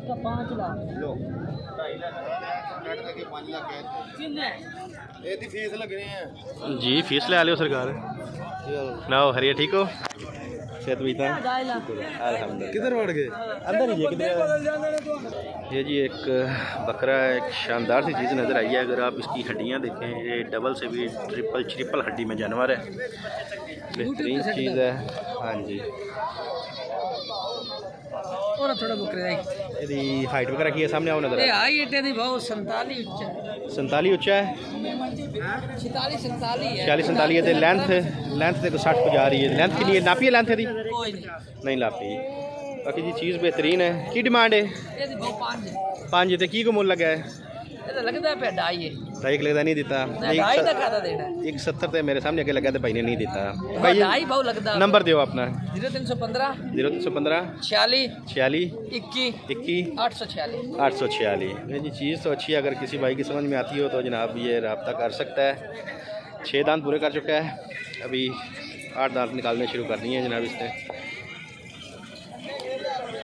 इसका 5 लाख लो 2.5 लाख नेट करके 5 लाख है ये फीस लग रही है जी फीस ले लियो सरकार सुनाओ हरिया ठीक हो सेहत भी था अल्हम्दुलिल्लाह किधर बढ़ गए अंदर ही है किधर ये जी एक बकरा एक शानदार सी चीज़ नज़र आई है अगर आप इसकी हड्डियाँ देखें ये डबल से भी ट्रिपल हड्डी में जानवर है बेहतरीन चीज़ है हाँ जी और थोड़ा बकरे यदि हाइट वगैरह की है सामने आओ नजर आई एटे दी बहुत 47 ऊंचा 47 ऊंचा है 46 47 है 46 47 है लेंथ देखो 60 को जा रही है लेंथ के लिए नापी है लेंथ दी कोई नहीं नापी बाकी जी चीज़ बेहतरीन है की डिमांड है ये दी बहुत 5 ते की को मुल लगा है ये तो लगदा पे 2.5 है 2.5 लगता नहीं देता 2.5 तक खाता देना 170 ते मेरे सामने आके लगा तो भाई ने नहीं देता भाई 2.5 बहुत लगदा नंबर दियो अपना 0315 0315 46 46 21 21 846 846 ये जी चीज़ तो अच्छी है अगर किसी भाई की समझ में आती हो तो जनाब ये रब्ता कर सकता है 6 दांत पूरे कर चुका है अभी 8 दांत निकालने शुरू कर दिए हैं जनाब इसने